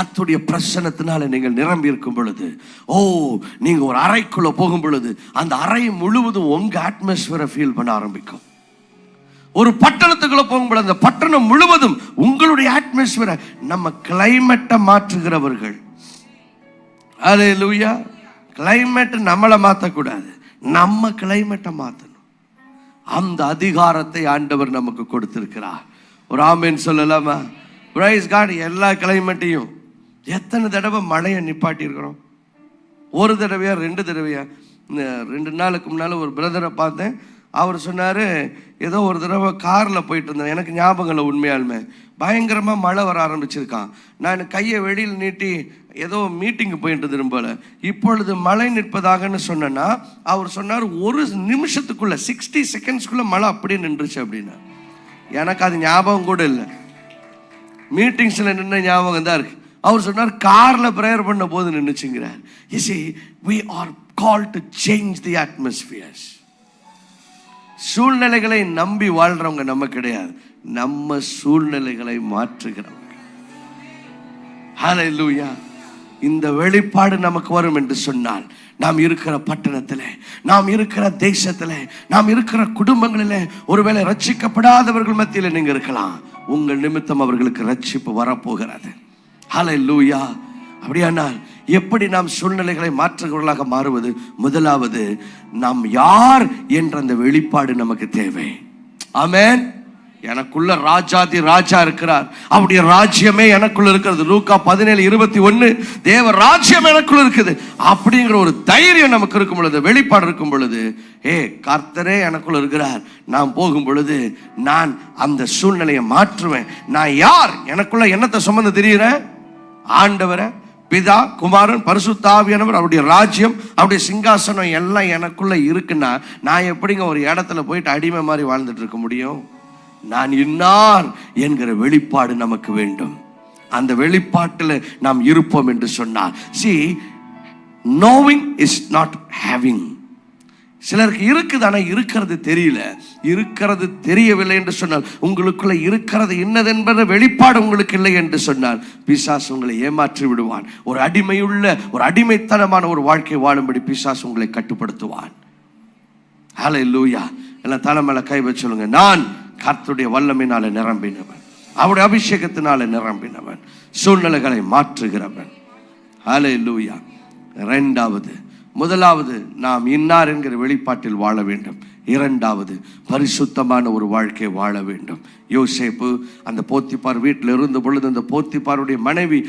கர்த்தருடைய பிரசன்னத்தினால நீங்கள் நிரம்பி இருக்கும் பொழுது, நீங்க ஒரு அறைக்குள்ள போகும் பொழுது அந்த அறை முழுவதும் உங்க அட்மாஸ்பியரை ஃபீல் பண்ண ஆரம்பிக்கும். ஒரு பட்டணத்துக்குள்ள போகும்போது அந்த பட்டணம் முழுவதும் உங்களுடைய அட்மாஸ்பியரை, நம்ம கிளைமேட்டை மாற்றுகிறவர்கள். அல்லேலூயா. கிளைமேட் நம்மளை மாற்றக்கூடாது, நம்ம கிளைமேட்டை மாற்றணும். அந்த அதிகாரத்தை ஆண்டவர் நமக்கு கொடுத்திருக்கிறார். ஒரு ஆமென் சொல்லலாமா? Praise God. எல்லா கிளைமேட்டையும் எத்தனை தடவை மழையை நிப்பாட்டி இருக்கிறோம்? ஒரு தடவையா 2 தடவையா? 2 நாளுக்கு முன்னால் ஒரு பிரதரை பார்த்தேன். அவர் சொன்னார், ஏதோ ஒரு தடவை காரில் போயிட்டு இருந்தேன், எனக்கு ஞாபகம் இல்லை உண்மையாலுமே, பயங்கரமாக மழை வர ஆரம்பிச்சிருக்கான். நான் கையை வெளியில் நீட்டி ஏதோ மீட்டிங்கு போயிட்டு இருந்தேன் போல, இப்பொழுது மழை நிற்பதாகன்னு சொன்னேன்னா அவர் சொன்னார், 1 நிமிஷத்துக்குள்ள 60 செகண்ட்ஸ்குள்ள மழை அப்படியே நின்றுச்சு அப்படின்னா. எனக்கு அது ஞாபகம் கூட இல்லை, மீட்டிங்ஸில் நின்ன ஞாபகம் தான் இருக்கு. அவர் சொன்னார், காரில் ப்ரேயர் பண்ண போது நின்றுச்சுங்கிறார். You see, we are called to change the atmospheres. சூழ்நிலைகளை நம்பி வாழ்றவங்க நம்ம கிடையாது, நம்ம சூழ்நிலைகளை மாற்றுகிறவங்க. ஹல்லேலூயா. இந்த வெளிப்பாடு நமக்கு வரும் என்று சொன்னால், நாம் இருக்கிற பட்டணத்தில், நாம் இருக்கிற தேசத்தில், நாம் இருக்கிற குடும்பங்களில் ஒருவேளை ரட்சிக்கப்படாதவர்கள் மத்தியில் நீங்க இருக்கலாம். உங்கள் நிமித்தம் அவர்களுக்கு ரட்சிப்பு வரப்போகிறது. ஹல்லேலூயா. அப்படியானால் எப்படி நாம் சூழ்நிலைகளை மாற்றுகிறவர்களாக மாறுவது? முதலாவது, நாம் யார் என்ற அந்த வெளிப்பாடு நமக்கு தேவை. ஆமென். எனக்குள்ள ராஜாதி ராஜா இருக்கிறார், அவருடைய ராஜ்யமே எனக்குள்ள இருக்கிறது. லூக்கா 17:21, தேவ ராஜ்யம் எனக்குள்ள இருக்குது அப்படிங்கிற ஒரு தைரியம் நமக்கு இருக்கும் பொழுது, வெளிப்பாடு இருக்கும் பொழுது, கர்த்தரே எனக்குள்ள இருக்கிறார், நான் போகும் பொழுது நான் அந்த சூழ்நிலையை மாற்றுவேன். நான் யார்? எனக்குள்ள என்னத்தை சுமந்து தெரியுறேன்? ஆண்டவரை, பிதா, குமாரன், பரிசுத்த ஆவியானவர், அவருடைய ராஜ்யம், அவருடைய சிங்காசனம் எல்லாம் எனக்குள்ள இருக்குன்னா நான் எப்படிங்க ஒரு இடத்துல போயிட்டு அடிமை மாதிரி வாழ்ந்துட்டு இருக்க முடியும்? நான் இன்னார் என்கிற வெளிப்பாடு நமக்கு வேண்டும். அந்த வெளிப்பாட்டில் நாம் இருப்போம் என்று சொன்னார். See, knowing is not having. சிலருக்கு இருக்குது, ஆனால் இருக்கிறது தெரியல. இருக்கிறது தெரியவில்லை என்று சொன்னால், உங்களுக்குள்ள இருக்கிறது என்னதென்பது வெளிப்பாடு உங்களுக்கு இல்லை என்று சொன்னால், பிசாசு உங்களை ஏமாற்றி விடுவான். ஒரு அடிமையுள்ள, ஒரு அடிமைத்தனமான ஒரு வாழ்க்கை வாழும்படி பிசாசு உங்களை கட்டுப்படுத்துவான். ஹல்லேலூயா. எல்லாம் தலை மேல கை வச்சு சொல்லுங்க, நான் கர்த்தருடைய வல்லமையினால நிரம்பினவன், அவருடைய அபிஷேகத்தினால நிரம்பினவன், சூழ்நிலைகளை மாற்றுகிறவன். ஹல்லேலூயா. இரண்டாவது, முதலாவது நாம் இன்னார் என்கிற வெளிப்பாட்டில் வாழ வேண்டும். இரண்டாவது, பரிசுத்தமான ஒரு வாழ்க்கை வாழ வேண்டும். யோசேப்பு அந்த போத்திபார் வீட்டில் இருந்த பொழுது, அந்த போத்திபாருடைய மனைவி